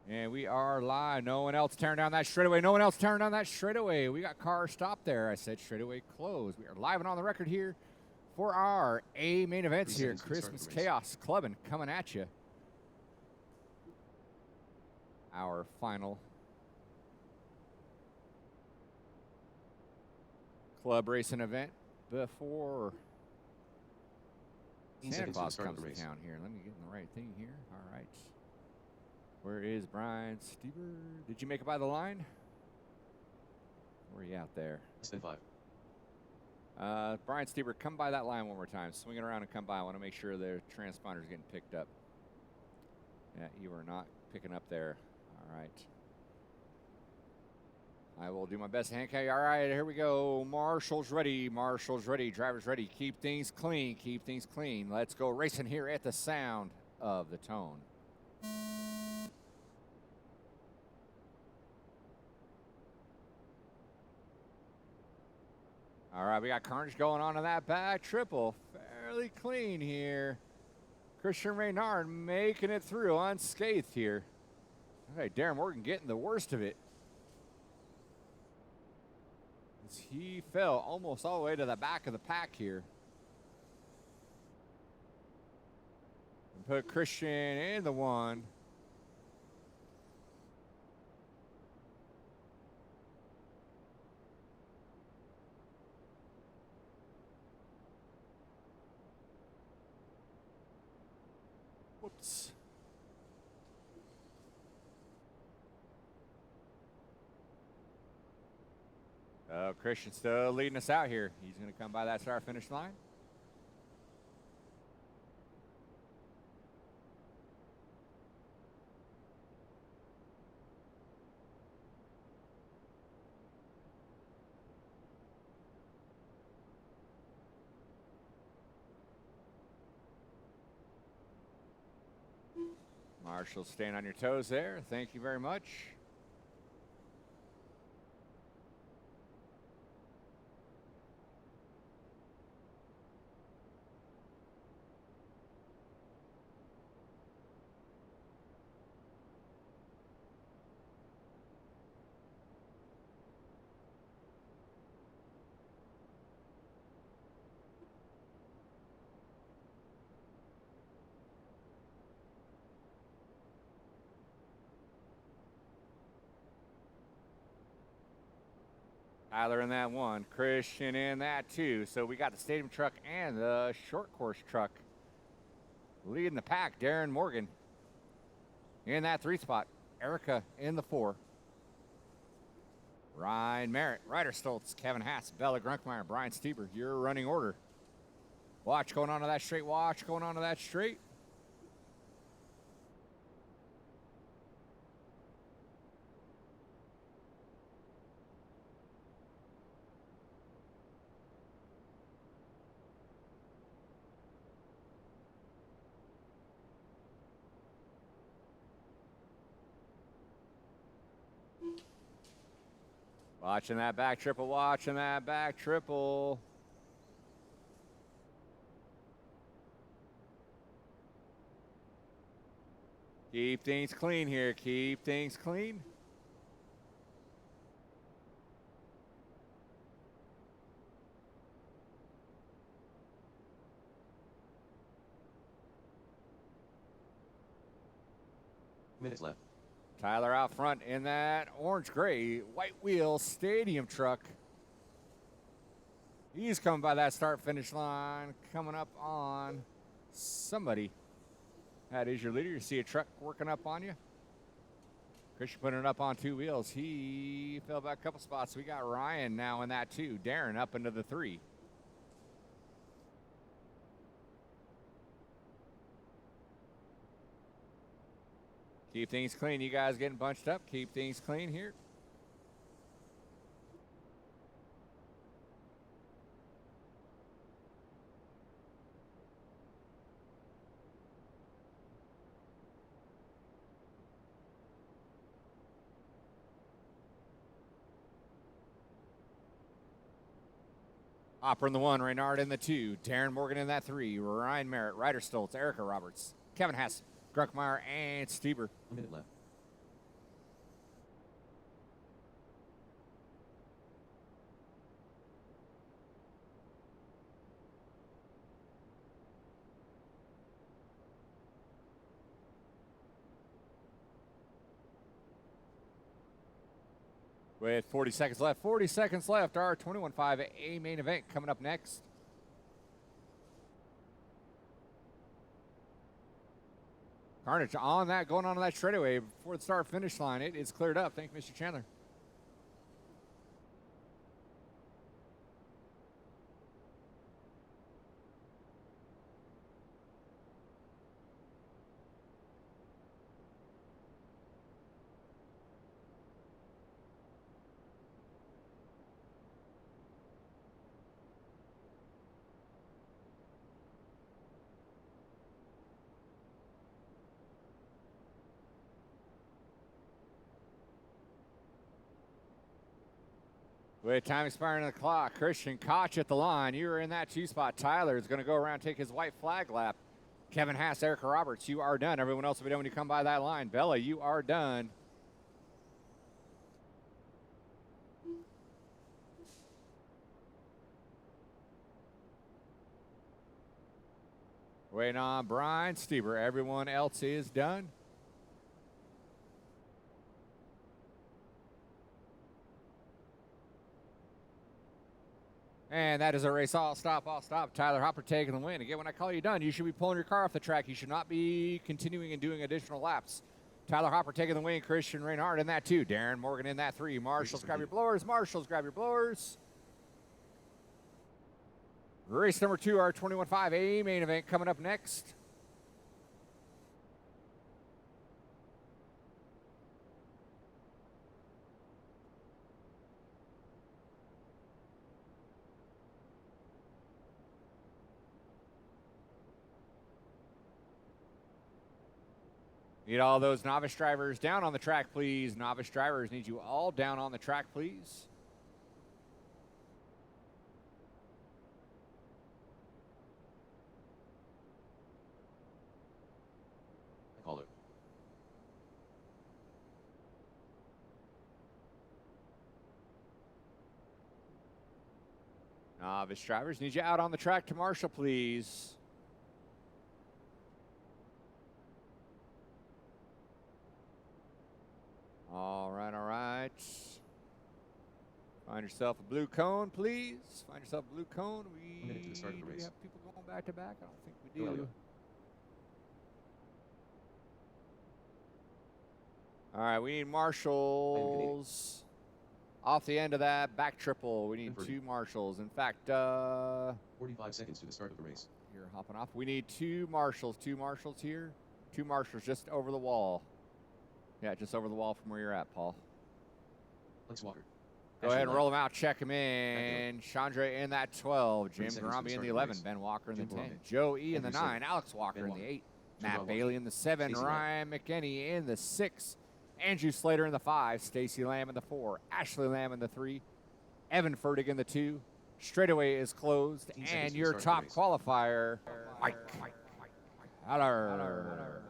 And we are live. No one else tearing down that straightaway. No one else tearing down that straightaway. We got car stopped there. I said straightaway closed. We are live and on the record here for our A main events here. Christmas Chaos Clubbing coming at you. Our final club racing event before Santa Claus comes to town here. Let me get in the right thing here. All right. Where is Brian Steber? Did you make it by the line? Where are you out there? 5. Brian Steber, come by that line one more time. Swing it around and come by. I want to make sure the transponder's getting picked up. Yeah, you are not picking up there. All right. I will do my best hand carry. All right, here we go. Marshall's ready. Marshall's ready. Driver's ready. Keep things clean. Keep things clean. Let's go racing here at the sound of the tone. All right, we got carnage going on in that back triple. Fairly clean here. Christian Reynard making it through unscathed here. All right, Darren Morgan getting the worst of it. As he fell almost all the way to the back of the pack here. And put Christian in the one. Whoops. Christian still leading us out here. He's going to come by that start-finish line. Marshall, staying on your toes there. Thank you very much. Tyler in that one, Christian in that two. So we got the stadium truck and the short course truck leading the pack. Darren Morgan in that 3 spot. Erica in the 4. Ryan Merritt, Ryder Stoltz, Kevin Haas, Bella Grunkmeyer, Brian Steber, your running order. Watch going on to that straight. Watch going on to that straight. Watching that back triple, watching that back triple. Keep things clean here, keep things clean. Minutes left. Tyler out front in that orange-gray white wheel stadium truck. He's coming by that start-finish line, coming up on somebody. That is your leader. You see a truck working up on you. Christian putting it up on 2 wheels. He fell back a couple spots. We got Ryan now in that 2. Darren up into the 3. Keep things clean. You guys getting bunched up. Keep things clean here. Hopper in the 1, Reynard in the 2, Darren Morgan in that 3, Ryan Merritt, Ryder Stoltz, Erica Roberts, Kevin Haas, Grunkmeyer, and Steber. A minute left. With 40 seconds left. 40 seconds left. Our 21.5 A main event coming up next. Carnage on that, going on to that straightaway before the start finish line. It is cleared up. Thank you, Mr. Chandler. With time expiring on the clock, Christian Koch at the line. You are in that two spot. Tyler is going to go around, take his white flag lap. Kevin Haas, Erica Roberts, you are done. Everyone else will be done when you come by that line. Bella, you are done. Waiting on Brian Stieber. Everyone else is done. And that is a race. All stop, all stop. Tyler Hopper taking the win. Again, when I call you done, you should be pulling your car off the track. You should not be continuing and doing additional laps. Tyler Hopper taking the win. Christian Reynard in that two. Darren Morgan in that three. Marshals, grab your blowers. Marshals, grab your blowers. Race number 2, our 21.5 A main event coming up next. Need all those novice drivers down on the track, please. Novice drivers, need you all down on the track, please. Caller. Novice drivers, need you out on the track to Marshall, please. All right, all right. Find yourself a blue cone, please. Find yourself a blue cone. A minute to the start of the Do we race. have people going back to back? I don't think we Go, do. go. All right, we need marshals off the end of that back triple. We need 2 marshals. In fact, 45 seconds to the start of the race. you're hopping off. We need 2 marshals. 2 marshals here. 2 marshals just over the wall. Yeah, just over the wall from where you're at, Paul. Lex Walker. Go ahead and roll them out. Check them in. Chandra in that 12. Jim 30 seconds to Garambi in start the the 11. race. Ben Walker in the Jim 10. Garambi. Joe E in the Andrew 9. Silver. Alex Walker Ben in Walker. the 8. Jim Matt Brown Bailey in the 7. Stacey Ryan McKinney in the 6. Andrew Slater in the 5. Stacy Lamb in the 4. Ashley Lamb in the 3. Evan Fertig in the 2. Straightaway is closed. 15 seconds And to your start the top race. qualifier, Mike Haller.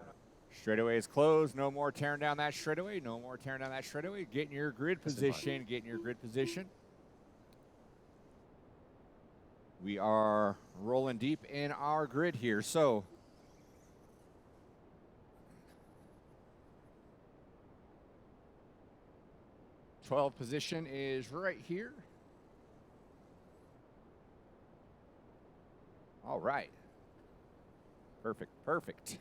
Straightaway is closed. No more tearing down that straightaway. No more tearing down that straightaway. Get in your grid position. Get in your grid position. We are rolling deep in our grid here. So, #12 position is right here. All right. Perfect, perfect.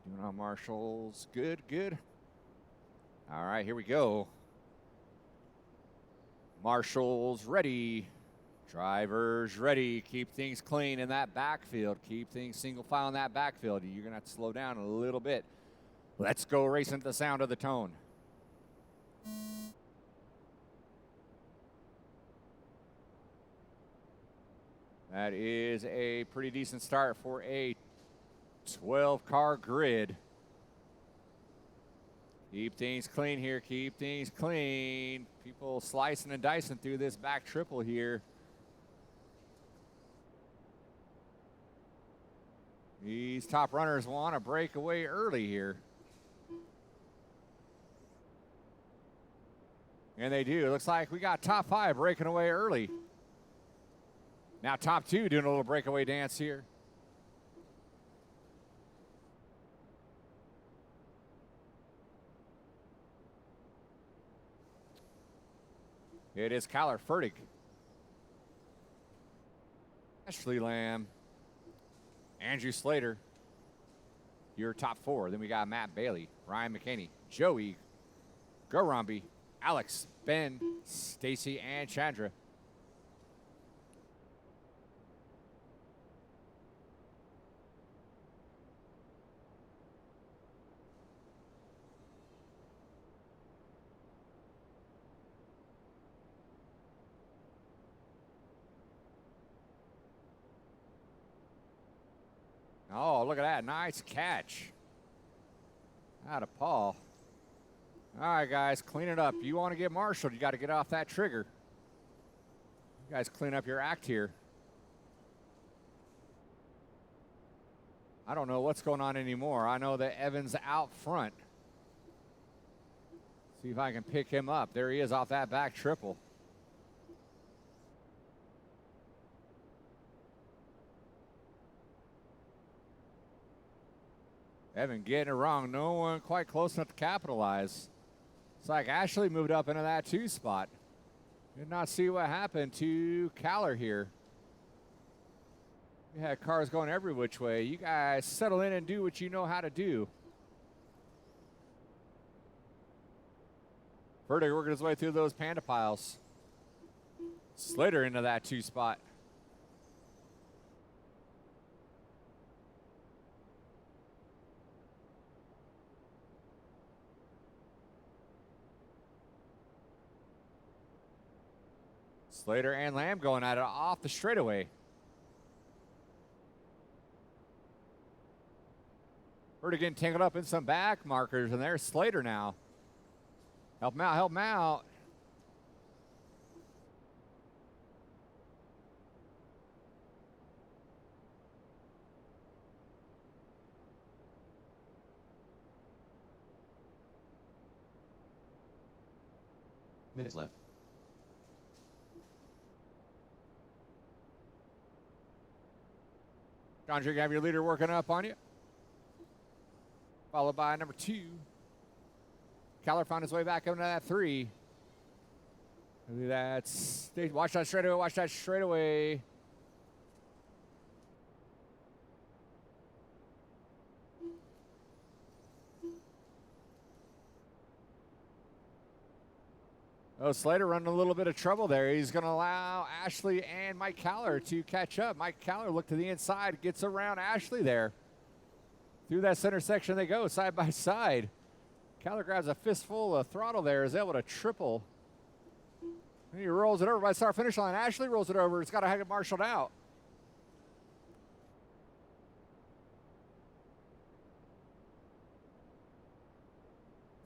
Doing our marshals. Good, good. All right, here we go. Marshals ready. Drivers ready. Keep things clean in that backfield. Keep things single file in that backfield. You're going to have to slow down a little bit. Let's go racing to the sound of the tone. That is a pretty decent start for a 12-car grid. Keep things clean here. Keep things clean. People slicing and dicing through this back triple here. These top runners want to break away early here. And they do. It looks like we got top 5 breaking away early. Now top 2 doing a little breakaway dance here. It is Kyler Fertig, Ashley Lamb, Andrew Slater, your top 4. Then we got Matt Bailey, Ryan McKinney, Joey, Garombi, Alex, Ben, Stacy, and Chandra. Oh, look at that. Nice catch. Out of Paul. All right, guys, clean it up. You want to get marshaled, you got to get off that trigger. You guys clean up your act here. I don't know what's going on anymore. I know that Evan's out front. See if I can pick him up. There he is off that back triple. Evan getting it wrong. No one quite close enough to capitalize. It's like Ashley moved up into that 2 spot. Did not see what happened to Kyler here. We had cars going every which way. You guys settle in and do what you know how to do. Fertig working his way through those panda piles. Slater into that 2 spot. Slater and Lamb going at it off the straightaway. Fertig getting tangled up in some back markers, and there's Slater now. Help him out, help him out. Minutes left. John, you have your leader working up on you. Followed by number 2. Kyler found his way back into that 3. That's, watch that straightaway, watch that straightaway. Oh, Slater running a little bit of trouble there. He's going to allow Ashley and Mike Kyler to catch up. Mike Kyler look to the inside, gets around Ashley there. Through that center section they go, side by side. Kyler grabs a fistful of throttle there, is able to triple. And he rolls it over by the start finish line. Ashley rolls it over. It's got to have it marshaled out.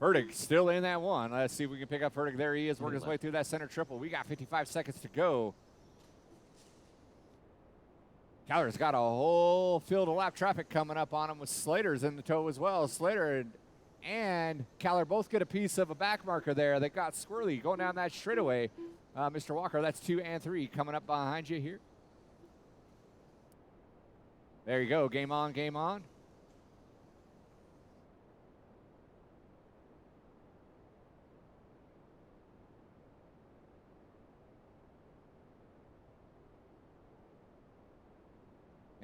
Fertig still in that 1. Let's see if we can pick up Fertig. There he is, working his way through that center triple. We got 55 seconds to go. Kyler's got a whole field of lap traffic coming up on him with Slater's in the tow as well. Slater and Kyler both get a piece of a back marker there. They got squirrely going down that straightaway. Mr. Walker, that's 2 and 3 coming up behind you here. There you go. Game on, game on.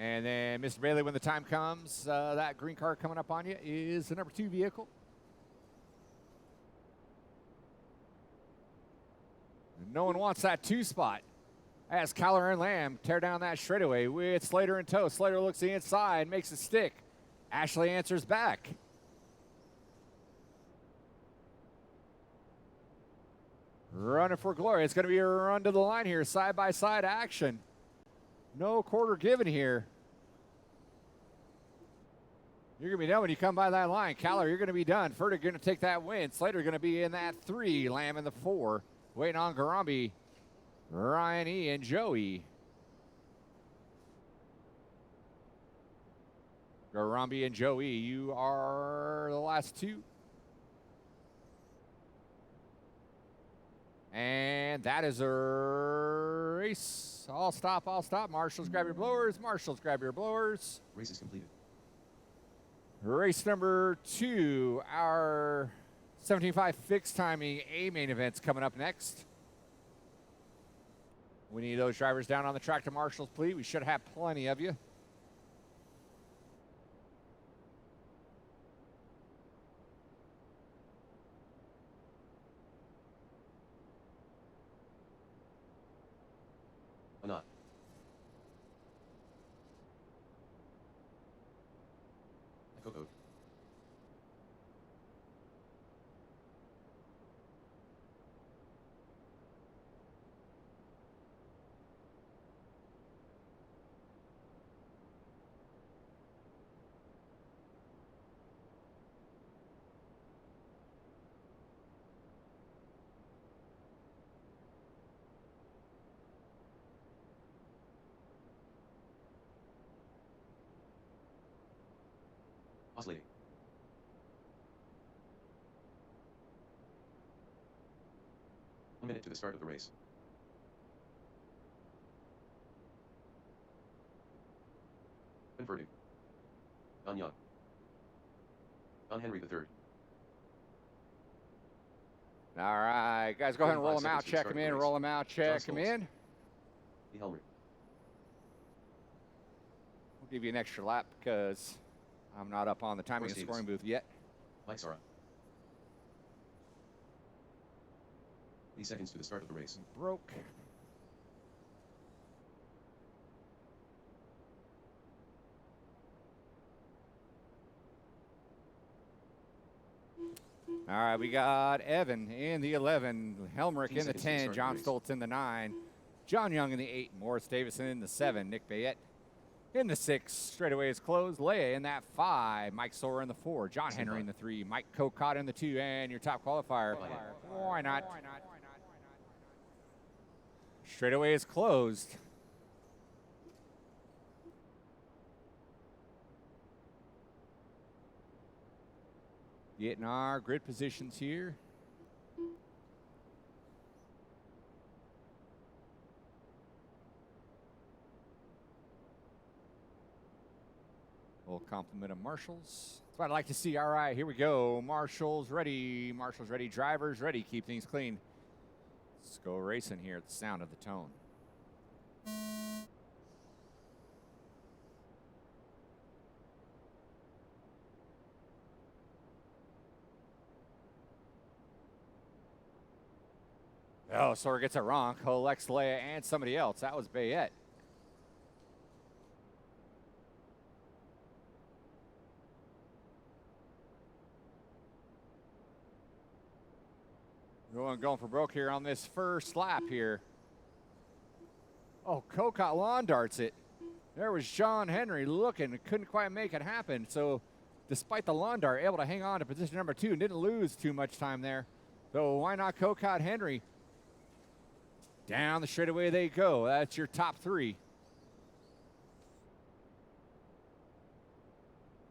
And then, Mr. Bailey, when the time comes, that green car coming up on you is the number 2 vehicle. And no one wants that 2 spot as Kyler and Lamb tear down that straightaway with Slater in tow. Slater looks to the inside, makes it stick. Ashley answers back. Running for glory. It's going to be a run to the line here, side-by-side action. No quarter given here. You're going to be done when you come by that line. Kyler, you're going to be done. Fertig going to take that win. Slater going to be in that 3. Lamb in the 4. Waiting on Garombi, Ryan E. and Joey. Garombi and Joey, you are the last 2. And that is a race. All stop, all stop. Marshals, grab your blowers. Marshals, grab your blowers. Race is completed. Race number 2, our 17.5 fixed timing A main event's coming up next. We need those drivers down on the track to Marshall's Plea. We should have plenty of you. Why not? Echo code. Oscillating. One minute to the start of the race. Converting. Don Young. Don Henry III. All right, guys, go ahead and roll 45 them out, seconds to check start them the in, race. roll them out, check John them Stoltz. in. Lee Helmrich. We'll give you an extra lap because I'm not up on the timing and Davis. scoring booth yet. Mike Sara. 3 seconds to the start of the race. Broke. All right, we got Evan in the 11, Helmrich in the 10 seconds to the 10, start of John the race. Stoltz in the 9, John Young in the 8, Morris Davison in the 7, Nick Bayette in the 6, straightaway is closed, Leia in that 5, Mike Sorer in the 4, John Henry in the 3, Mike Cocott in the 2, and your top qualifier. Why not? Straightaway is closed. Getting our grid positions here. Full complement of marshals. That's what I'd like to see. All right, here we go. Marshals ready. Marshals ready. Drivers ready. Keep things clean. Let's go racing here at the sound of the tone. Oh, Sorer gets it wrong. Collects Leia and somebody else. That was Bayette. Going for broke here on this first lap here. Oh, Cocott lawn darts it. There was John Henry looking, couldn't quite make it happen. So despite the lawn dart, able to hang on to position number 2 and didn't lose too much time there. So why not Cocott Henry? Down the straightaway they go. That's your top 3.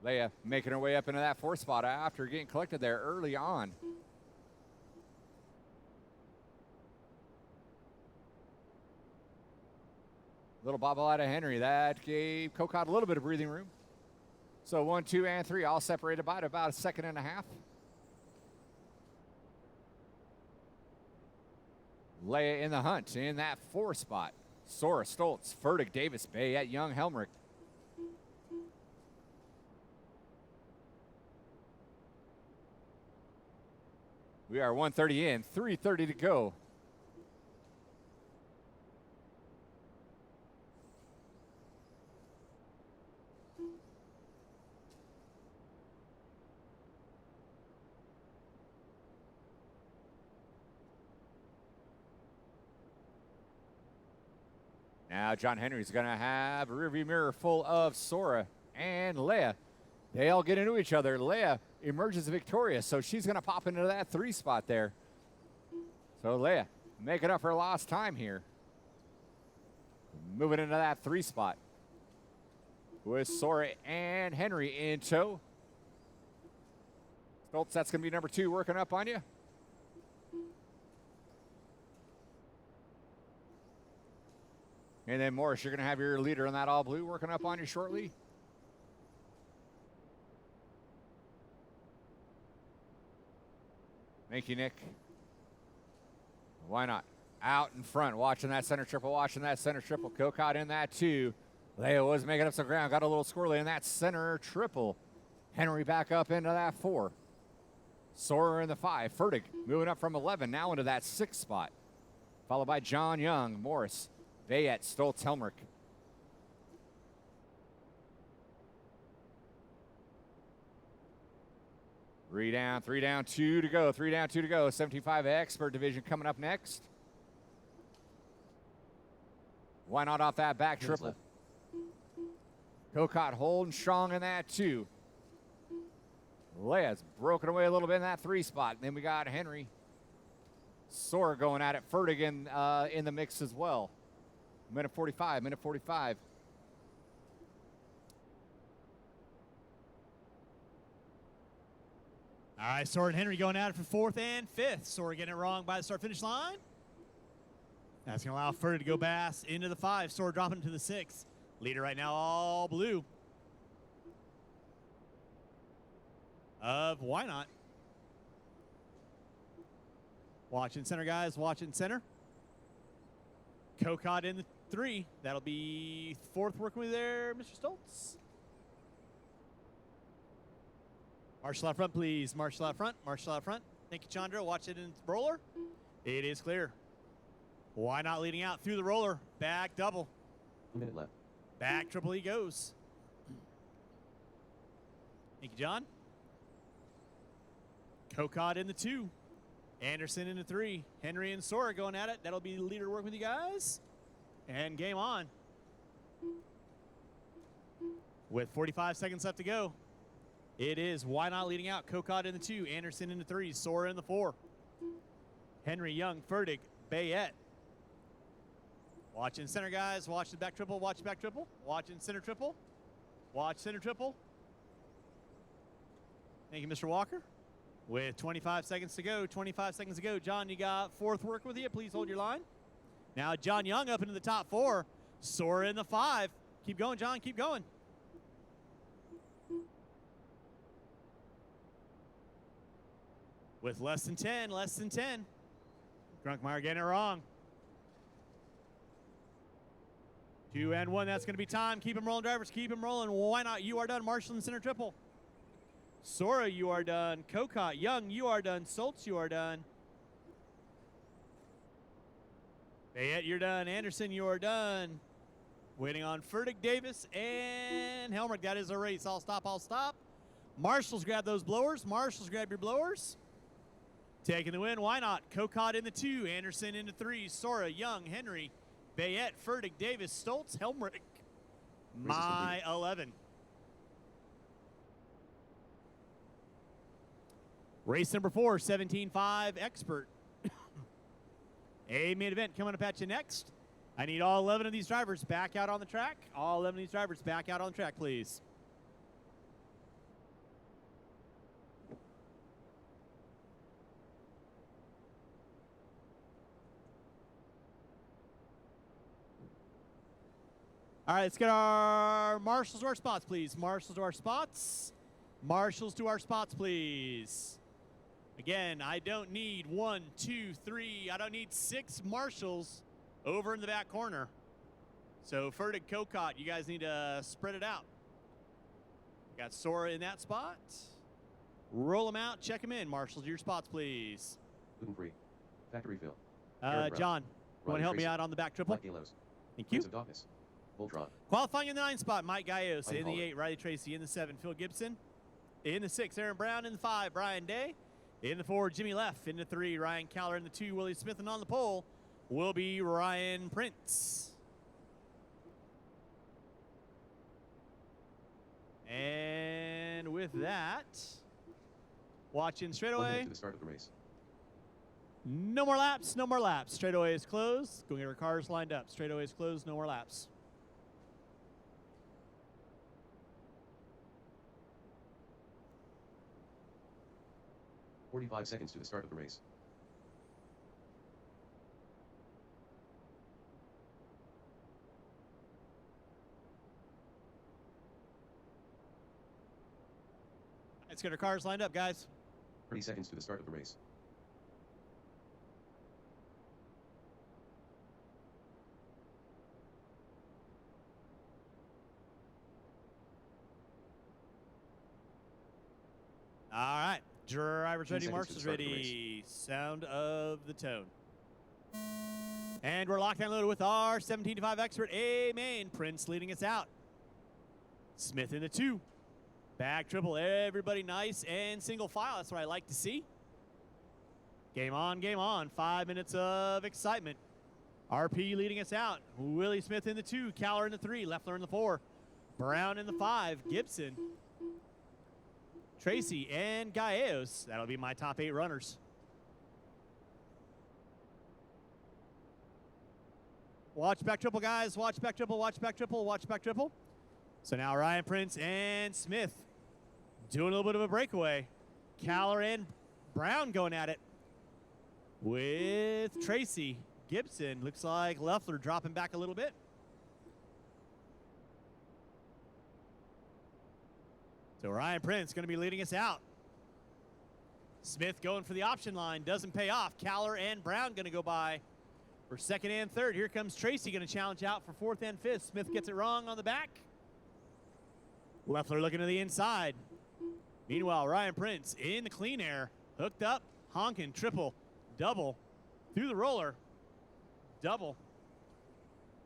Leia making her way up into that 4th spot after getting collected there early on. Little bobble out of Henry. That gave Cocott a little bit of breathing room. So 1, 2, and 3 all separated by about a second and a half. Leia in the hunt in that 4 spot. Sorer, Stoltz, Furtick, Davis, Bayette, Young, Helmrich. We are 1:30 in, 3:30 to go. Now John Henry's going to have a rearview mirror full of Sorer and Leia. They all get into each other. Leia emerges victorious, so she's going to pop into that 3 spot there. So Leia making up for lost time here. Moving into that 3 spot with Sorer and Henry in tow. Stoltz, that's going to be number 2 working up on you. And then Morris, you're going to have your leader in that all blue working up on you shortly. Thank you, Nick. Why not? out in front, watching that center triple, Kokot in that too. Leo was making up some ground, got a little squirrely in that center triple. Henry back up into that 4. Sorer in the 5. Fertig moving up from 11, now into that 6th spot. Followed by John Young, Morris, Bayet, Stoltz, Helmrich. Three down, 2 to go. 3 down, 2 to go. 75 expert division coming up next. Why not off that back Minutes triple? left. Kokot holding strong in that 2. Leia's broken away a little bit in that 3 spot. And then we got Henry. Sorer going at it. Fertig in the mix as well. Minute 45. All right, Sorer and Henry going at it for 4th and 5th. Sorer getting it wrong by the start-finish line. That's going to allow Fertig to go bass into the 5. Sorer dropping to the 6. Leader right now, all blue. Of Why Not. Watching center, guys. Watching center. Kokot in the 3. That'll be 4th working with there, Mr. Stoltz. Marshall out front, please. Marshall out front. Thank you, Chandra. Watch it in roller. It is clear. Why Not leading out through the roller? Back double. 1 minute left. Back triple E goes. Thank you, John. Kokot in the 2. Anderson in the 3. Henry and Sorer going at it. That'll be the leader to work with you guys. And game on. With 45 seconds left to go. It is Why Not leading out. Kokot in the 2. Anderson in the 3. Sorer in the 4. Henry, Young, Fertig, Bayet. Watching center, guys. Watch the back triple. Watch back triple. Watching center triple. Watch center triple. Thank you, Mr. Walker. With 25 seconds to go. John, you got 4th work with you. Please hold your line. Now John Young up into the top 4. Sorer in the 5. Keep going, John. Keep going. With less than 10. Grunkmeyer getting it wrong. 2 and 1. That's going to be time. Keep him rolling, drivers. Keep him rolling. Why Not? You are done. Marshall in center triple. Sorer, you are done. Kokot, Young, you are done. Stoltz, you are done. Bayet, you're done. Anderson, you are done. Waiting on Fertig, Davis, and Helmrich. That is a race. I'll stop. Marshall's grab those blowers. Grab your blowers. Taking the win. Why Not? Kokot in the 2. Anderson in the 3. Sorer, Young, Henry, Bayet, Fertig, Davis, Stoltz, Helmrich. My 11. Race number 4, 17.5 Expert. A main event coming up at you next. I need all 11 of these drivers back out on the track. All 11 of these drivers back out on the track, please. All right, let's get our marshals to our spots, please. Marshals to our spots, please. Again, I don't need 1, 2, 3. I don't need 6 marshals over in the back corner. So Fertig, Kokot, you guys need to spread it out. Got Sorer in that spot. Roll them out, check them in. Marshals to your spots, please. Gluten-free. Factory fill. John, you want to help me out on the back triple? Black Galos. Thank you. Prince of Darkness. Voltron. Qualifying in the 9 spot, Mike Gallos. Ryan In the Pollard. 8, Riley Tracy. In the 7, Phil Gibson. In the 6, Aaron Brown. In the 5, Brian Day. In the 4, Jimmy Leff. In the 3, Ryan Caller. In the 2, Willie Smith. And on the pole will be Ryan Prince. And with that, watching 1 minute straightaway. to the start of the race. No more laps, no more laps. Straightaway is closed. Go get our cars lined up. Straightaway is closed, no more laps. "45 seconds to the start of the race. Let's get our cars lined up, guys. 30 seconds to the start of the race. right. Drivers 10 ready, seconds to marshals the start of the ready. Sound of the tone. And we're locked and loaded with our 17-5 expert, A Main. Prince leading us out. Smith in the 2. Back triple. Everybody nice and single file. That's what I like to see. Game on, game on. 5 minutes of excitement. RP leading us out. Willie Smith in the 2. Caller in the 3. Leffler in the 4. Brown in the 5. Gibson. Tracy and Gallegos. That'll be my top 8 runners. Watch back triple, guys. Watch back triple, watch back triple, watch back triple. So now Ryan Prince and Smith doing a little bit of a breakaway. Caller and Brown going at it with Tracy. Gibson. Looks like Leffler dropping back a little bit. So Ryan Prince going to be leading us out. Smith going for the option line. Doesn't pay off. Caller and Brown going to go by for second and third. Here comes Tracy going to challenge out for fourth and fifth. Smith gets it wrong on the back. Leffler looking to the inside. Meanwhile, Ryan Prince in the clean air. Hooked up. Honking. Triple. Double. Through the roller. Double.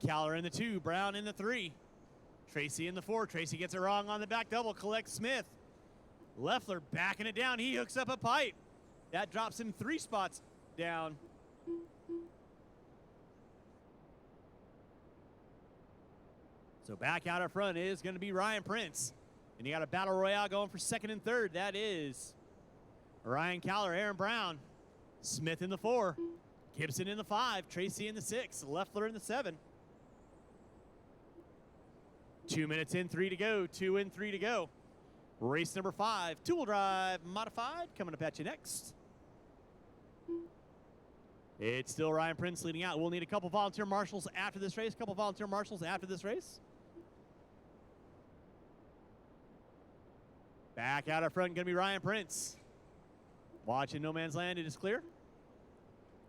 Caller in the 2. Brown in the 3. Tracy in the 4. Tracy gets it wrong on the back double. Collects Smith. Leffler backing it down. He hooks up a pipe. That drops him 3 spots down. So back out up front is going to be Ryan Prince. And you got a battle royale going for second and third. That is Ryan Caller, Aaron Brown. Smith in the 4. Gibson in the 5. Tracy in the 6. Leffler in the 7. 2 minutes in, 3 to go. 2 in, 3 to go. Race number 5, two-wheel drive modified, coming up at you next. It's still Ryan Prince leading out. We'll need a couple volunteer marshals after this race. Back out up front, going to be Ryan Prince. Watching no man's land, it is clear.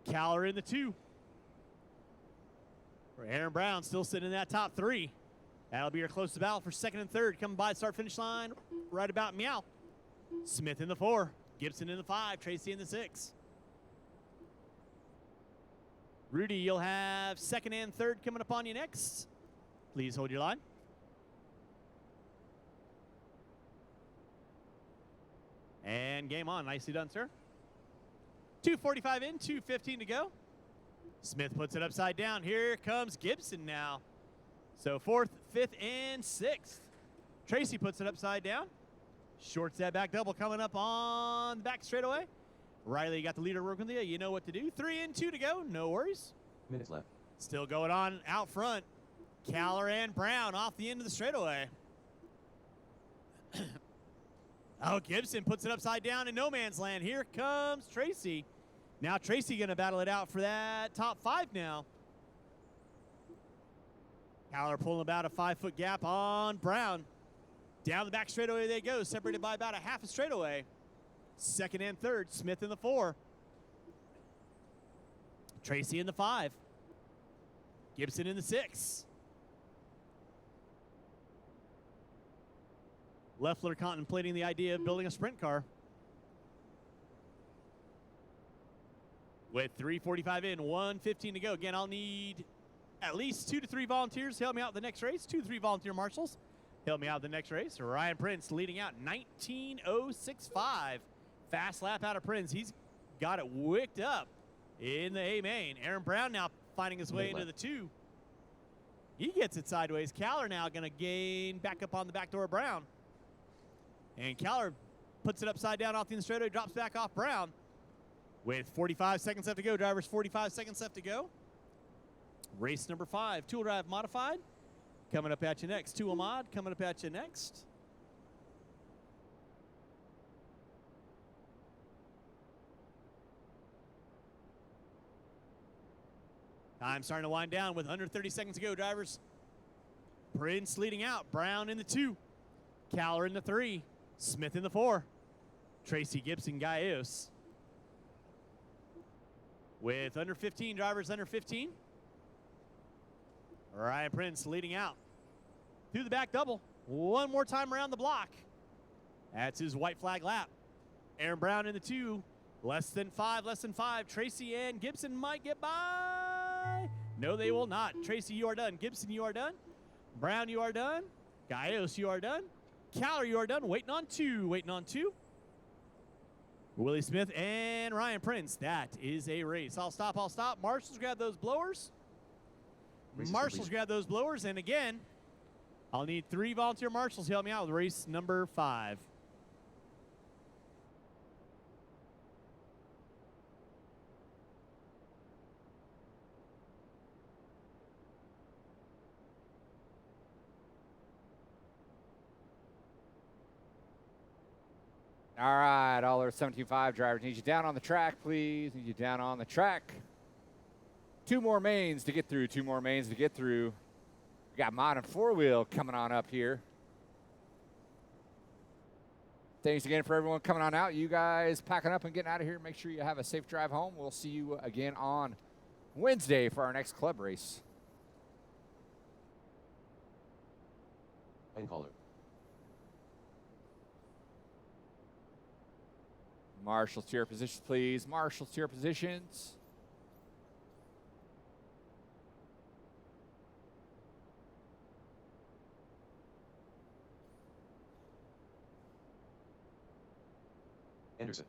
Caller in the 2. For Aaron Brown, still sitting in that top 3. That'll be your closest battle for second and third. Coming by the start-finish line right about meow. Smith in the 4. Gibson in the 5. Tracy in the 6. Rudy, you'll have second and third coming up on you next. Please hold your line. And game on. Nicely done, sir. 2:45 in, 2:15 to go. Smith puts it upside down. Here comes Gibson now. So 4th, 5th, and 6th. Tracy puts it upside down. Shorts that back double coming up on the back straightaway. Riley, you got the leader working with you. You know what to do. 3 and 2 to go. No worries. Minutes left. Still going on out front. Caller and Brown off the end of the straightaway. Oh, Gibson puts it upside down in no man's land. Here comes Tracy. Now Tracy going to battle it out for that top 5 now. Caller pulling about a 5-foot gap on Brown. Down the back straightaway they go, separated by about a half a straightaway. Second and third, Smith in the 4. Tracy in the 5. Gibson in the 6. Leffler contemplating the idea of building a sprint car. With 3:45 in, 1:15 to go. Again, I'll need at least 2 to 3 volunteers to help me out the next race. 2 to 3 volunteer marshals help me out the next race. Ryan Prince leading out 19:065. Fast lap out of Prince. He's got it wicked up in the A main. Aaron Brown now finding his way into the 2. He gets it sideways. Caller now going to gain back up on the back door of Brown. And Caller puts it upside down off the straightaway, drops back off Brown. With 45 seconds left to go, drivers, 45 seconds left to go. Race number 5, two-wheel drive modified. Coming up at you next. Two-wheel mod coming up at you next. Time starting to wind down with under 30 seconds to go, drivers. Prince leading out. Brown in the 2. Caller in the 3. Smith in the 4. Tracy, Gibson, Gallegos. With under 15, drivers under 15. Ryan Prince leading out. Through the back double. One more time around the block. That's his white flag lap. Aaron Brown in the 2. Less than 5, less than 5. Tracy and Gibson might get by. No, they will not. Tracy, you are done. Gibson, you are done. Brown, you are done. Gallegos, you are done. Caller, you are done. Waiting on 2. Waiting on 2. Willie Smith and Ryan Prince. That is a race. I'll stop. I'll stop. Marshals grab those blowers. Race is Marshals completed. grab those blowers. And again, I'll need 3 volunteer marshals to help me out with race number 5. All right, all our 725 drivers, need you down on the track, please. Need you down on the track. 2 more mains to get through. 2 more mains to get through. We got mod and 4-wheel coming on up here. Thanks again for everyone coming on out. You guys packing up and getting out of here. Make sure you have a safe drive home. We'll see you again on Wednesday for our next club race. Line caller. Marshals to your positions, please. Marshals to your positions. Anderson.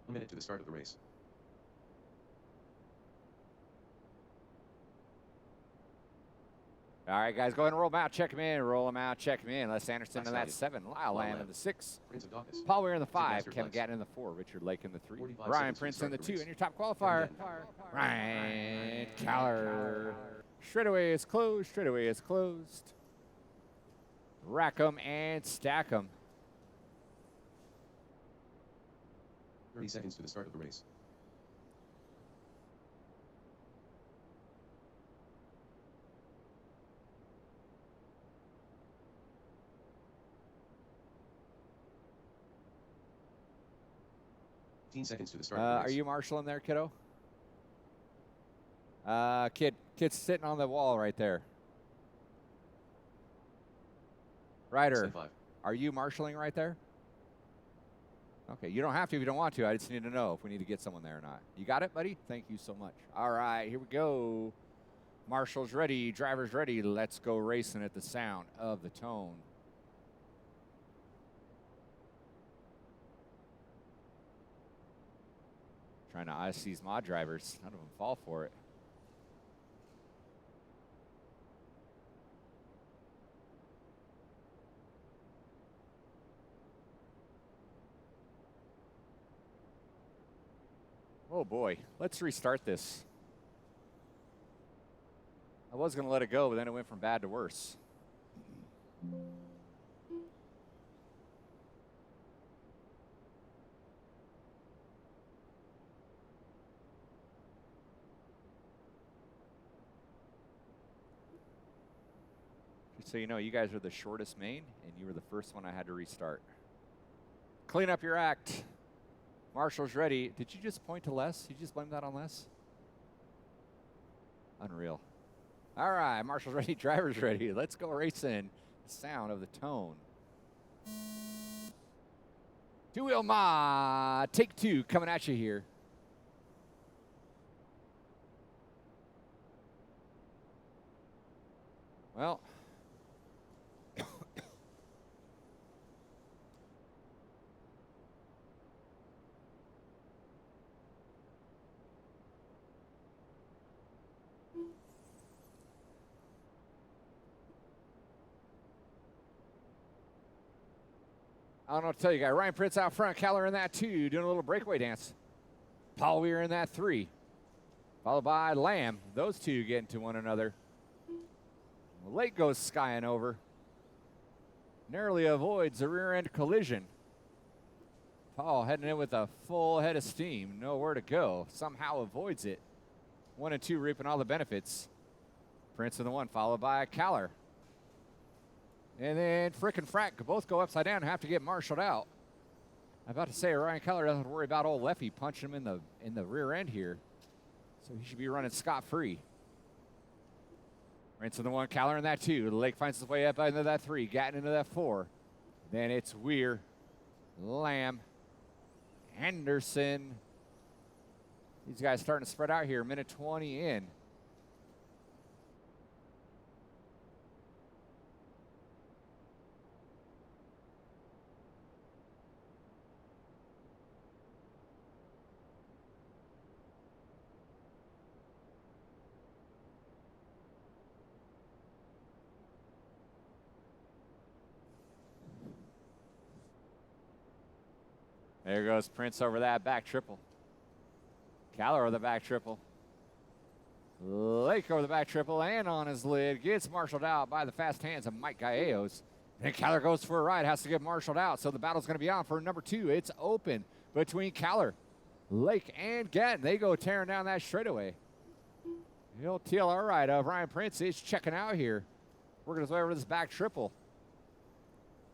A minute to the start of the race. All right, guys, go ahead and roll them out. Check them in. Roll them out. Check them in. Les Anderson in that Stallion. 7. Lyle Lamb in Lamb. the 6. Prince of Dawkins. Paul Weir in the 5. Master Kevin Flex. Gatton in the 4. Richard Lake in the 3. 45 Ryan seconds to Prince in start the the 2. race. And your top qualifier, Ryan Caller. Straightaway is closed. Straightaway is closed. Rack 'em and stack 'em. 30 seconds to the start of the race. Seconds to the start of the race. Are you Marshall in there, kiddo? Kid's sitting on the wall right there. Ryder, Stand 5. are you marshalling right there? Okay, you don't have to if you don't want to. I just need to know if we need to get someone there or not. You got it, buddy? Thank you so much. All right, here we go. Marshall's ready, driver's ready. Let's go racing at the sound of the tone. Trying to ice these mod drivers. None of them fall for it. Oh boy, let's restart this. I was going to let it go, but then it went from bad to worse. Just so you know, you guys are the shortest main, and you were the first one I had to restart. Clean up your act. Marshall's ready. Did you just point to Les? You just blame that on Les? Unreal. All right, Marshall's ready, driver's ready. Let's go racing. The sound of the tone. 2-wheel mod, take 2, coming at you here. Well, I don't know what to tell you guys. Ryan Prince out front, Caller in that 2, doing a little breakaway dance. Paul Weir in that 3, followed by Lamb. Those 2 getting to one another. Lake goes skying over. Narrowly avoids a rear end collision. Paul heading in with a full head of steam. Nowhere to go. Somehow avoids it. 1 and 2 reaping all the benefits. Prince in the 1, followed by Caller. And then Frick and Frack both go upside down and have to get marshaled out. I'm about to say Ryan Keller doesn't worry about old Leffy punching him in the rear end here. So he should be running scot-free. Rents in the 1, Keller in that 2. Lake finds his way up into that 3, Gatton into that 4. Then it's Weir, Lamb, Henderson. These guys starting to spread out here. Minute 20 in. There goes Prince over that back triple. Keller over the back triple. Lake over the back triple and on his lid. Gets marshaled out by the fast hands of Mike Gallegos. And Keller goes for a ride. Has to get marshaled out. So the battle's going to be on for number 2. It's open between Keller, Lake, and Gatton. They go tearing down that straightaway. The old TLR ride of Ryan Prince is checking out here. Working his way over this back triple.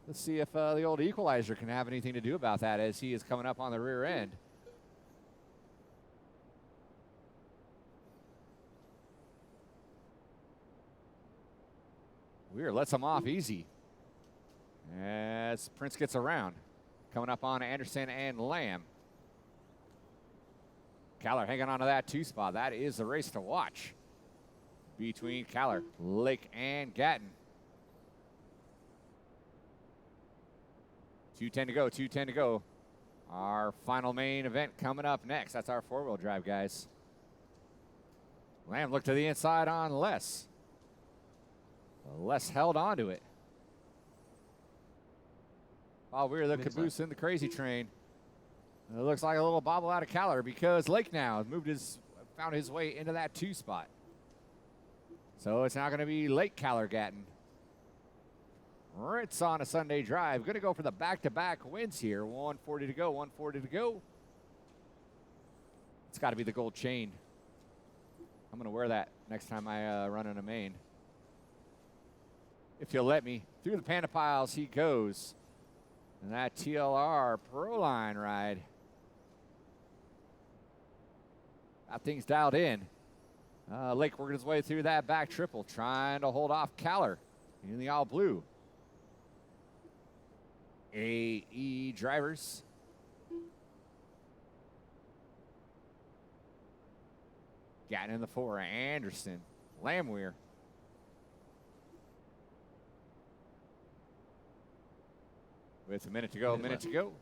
Let's see if the old equalizer can have anything to do about that as he is coming up on the rear end. Weir lets him off easy as Prince gets around. Coming up on Anderson and Lamb. Keller hanging on to that 2 spot. That is the race to watch between Keller, Lake, and Gatton. 2:10 to go, 2:10 to go. Our final main event coming up next. That's our 4-wheel drive, guys. Lamb looked to the inside on Les. Les held on to it. While Weir the caboose in the crazy train. It looks like a little bobble out of Keller because Lake now found his way into that 2 spot. So it's now going to be Lake, Keller, Gatton. Ritz on a Sunday drive. Going to go for the back-to-back wins here. 140 to go, 140 to go. It's got to be the gold chain. I'm going to wear that next time I run in a main. If you'll let me. Through the Panda Piles he goes. And that TLR Proline ride. Got things dialed in. Lake working his way through that back triple, trying to hold off Keller in the all blue. AE drivers. Gatton in the 4, Anderson, Lamweir. With a minute to go, minute to go.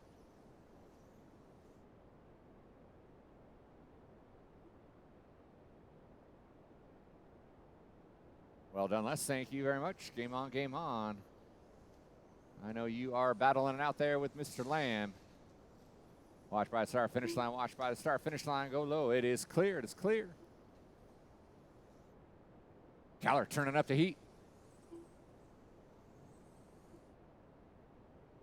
Well done, Les. Thank you very much. Game on, game on. I know you are battling it out there with Mr. Lamb. Watch by the start, finish line. Watch by the start, finish line. Go low. It is clear. It is clear. Keller turning up the heat.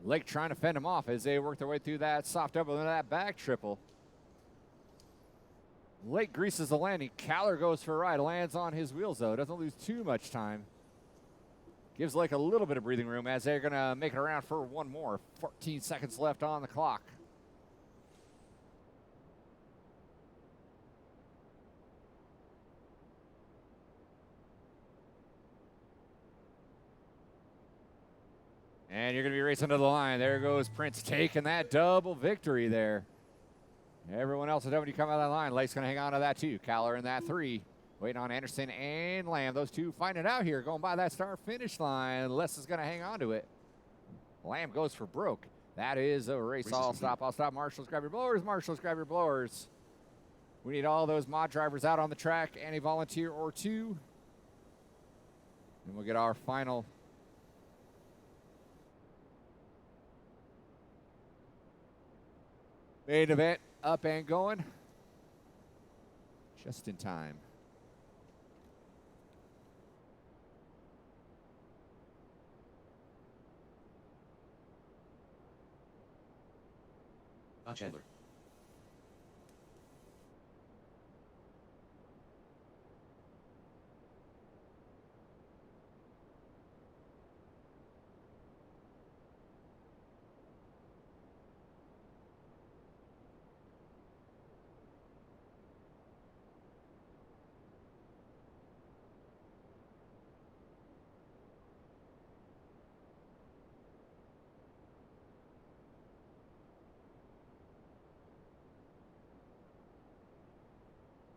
Lake trying to fend him off as they work their way through that soft double into that back triple. Lake greases the landing. Keller goes for a ride. Lands on his wheels, though. Doesn't lose too much time. Gives Lake a little bit of breathing room as they're going to make it around for one more. 14 seconds left on the clock. And you're going to be racing to the line. There goes Prince taking that double victory there. Everyone else is having to come out of that line. Lake's going to hang on to that too. Keller in that 3. Waiting on Anderson and Lamb. Those two fighting it out here. Going by that start finish line. Les is going to hang on to it. Lamb goes for broke. That is a race. I'll stop. I'll stop. Marshals, grab your blowers. Marshals, grab your blowers. We need all those mod drivers out on the track and a volunteer or 2. And we'll get our final main event up and going just in time. Chandler.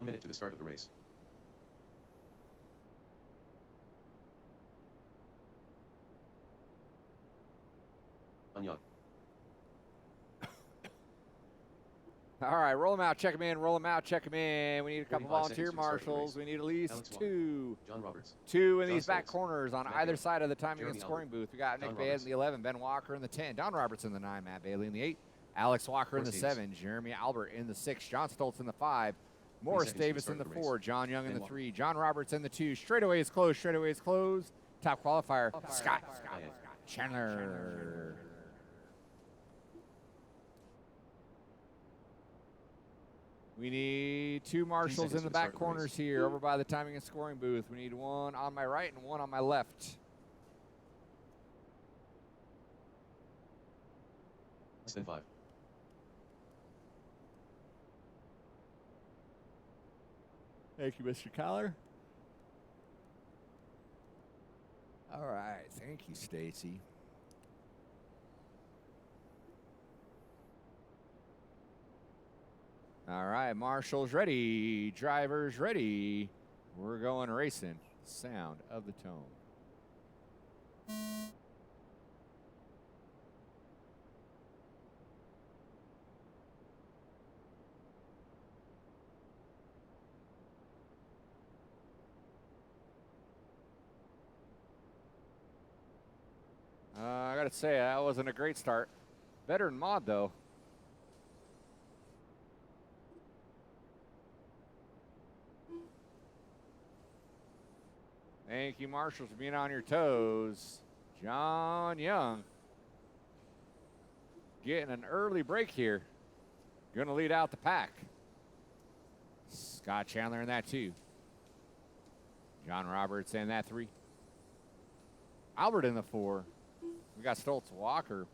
1 minute to the start of the race. On Young. All right, roll them out, check them in, roll them out, check them in. We need a couple 35 volunteer seconds to start the marshals. race. We need at least Alex Walker. two. John Roberts. Two in John these back Stoltz. corners on Matt either Bailey. side of the timing Jeremy and scoring Albert. booth. We got John Nick Bayette Roberts. in the 11, Ben Walker in the 10, Don Roberts in the 9, Matt Bailey in the 8, Alex Walker in the Morris Davis. 7, Jeremy Albert in the 6, John Stoltz in the 5, Morris seconds to the Davis start in the of the race. 4, John Young in Ben the Walker. 3, John Roberts in the 2. Straightaway is closed, straightaway is closed. Top qualifier, Scott Chandler. We need two marshals seconds in to the the back start of the race. corners here over by the timing and scoring booth. We need one on my right and one on my left. Less than 5. Thank you, Mr. Collar. All right. Thank you, Stacy. All right. Marshals ready. Drivers ready. We're going racing. Sound of the tone. I got to say, that wasn't a great start. Better than Mod, though. Thank you, marshals, for being on your toes. John Young getting an early break here. Going to lead out the pack. Scott Chandler in that 2. John Roberts in that 3. Albert in the 4. We got Stoltz, Walker,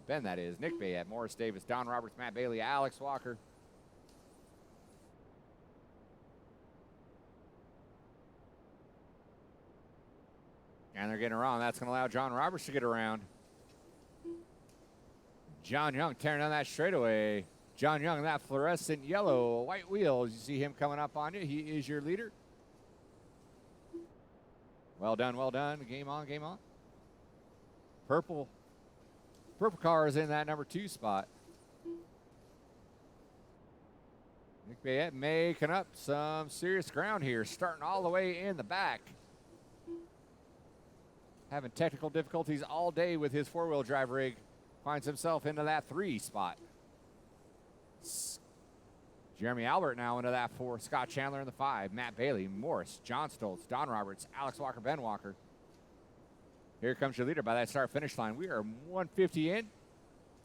Ben that is, Nick Bayette, Morris Davis, Don Roberts, Matt Bailey, Alex Walker. And they're getting around. That's going to allow John Roberts to get around. John Young tearing down that straightaway. John Young, that fluorescent yellow, white wheels. You see him coming up on you. He is your leader. Well done, well done. Game on, game on. Purple car is in that number 2 spot. Nick Bayette making up some serious ground here, starting all the way in the back. Having technical difficulties all day with his 4-wheel drive rig. Finds himself into that 3 spot. Jeremy Albert now into that 4. Scott Chandler in the 5. Matt Bailey, Morris, John Stoltz, Don Roberts, Alex Walker, Ben Walker. Here comes your leader by that start-finish line. We are 150 in,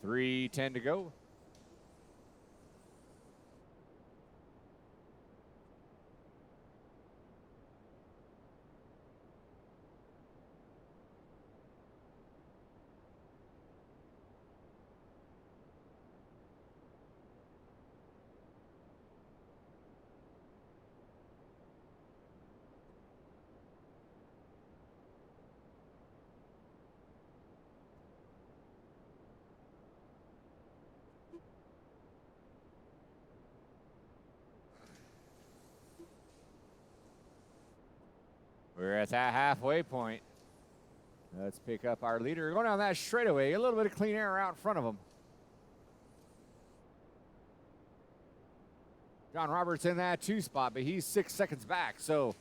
3:10 to go. We're at that halfway point. Let's pick up our leader. Going down that straightaway. A little bit of clean air out in front of him. John Roberts in that 2 spot, but he's 6 seconds back. So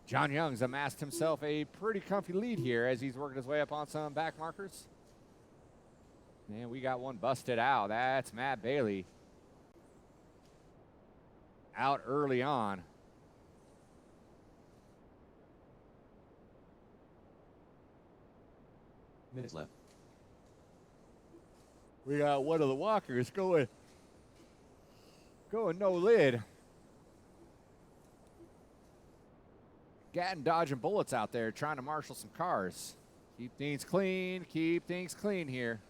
John Young's amassed himself a pretty comfy lead here as he's working his way up on some back markers. And we got one busted out. That's Matt Bailey. Out early on. Minutes left. We got one of the walkers going no lid. Gatting, dodging bullets out there, trying to marshal some cars. Keep things clean here.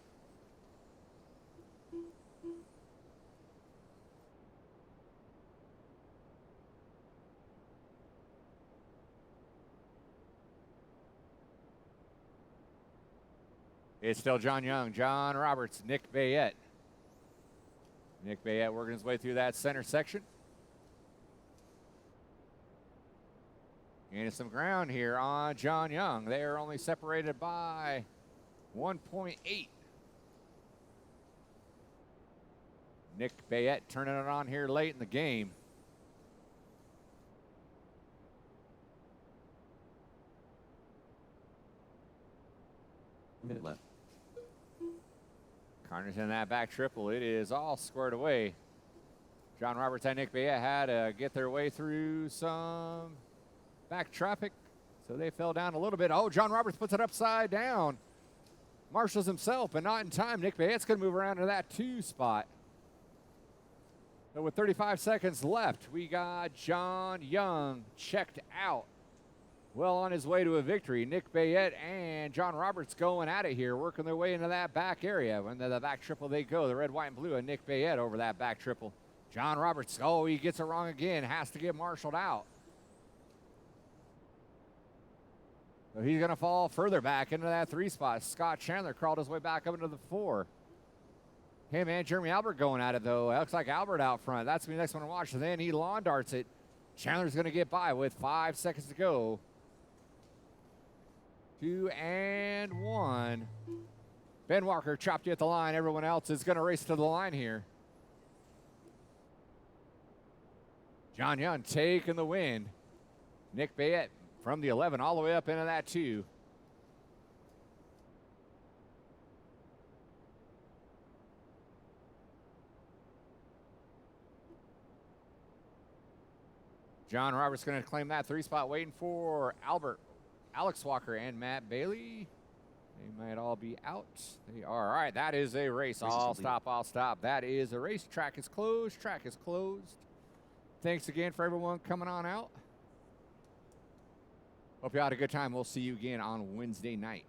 It's still John Young, John Roberts, Nick Bayette. Nick Bayette working his way through that center section. Gaining some ground here on John Young. They are only separated by 1.8. Nick Bayette turning it on here late in the game. Minute left. Carter's in that back triple. It is all squared away. John Roberts and Nick Bayette had to get their way through some back traffic, so they fell down a little bit. Oh, John Roberts puts it upside down. Marshals himself, but not in time. Nick Bayette's going to move around to that 2 spot. So with 35 seconds left, we got John Young checked out. Well on his way to a victory. Nick Bayette and John Roberts going at it here, working their way into that back area. When the back triple they go, the red, white, and blue, and Nick Bayette over that back triple. John Roberts, oh, he gets it wrong again, has to get marshaled out. So he's going to fall further back into that 3 spot. Scott Chandler crawled his way back up into the 4. Him and Jeremy Albert going at it, though. It looks like Albert out front. That's the next one to watch. And then he lawn darts it. Chandler's going to get by with 5 seconds to go. 2 and 1. Ben Walker chopped you at the line. Everyone else is going to race to the line here. John Young taking the win. Nick Bayette from the 11 all the way up into that 2. John Roberts going to claim that 3 spot, waiting for Albert, Alex Walker, and Matt Bailey. They might all be out. They are. All right, that is a race. All stop. That is a race. Track is closed. Thanks again for everyone coming on out. Hope you had a good time. We'll see you again on Wednesday night.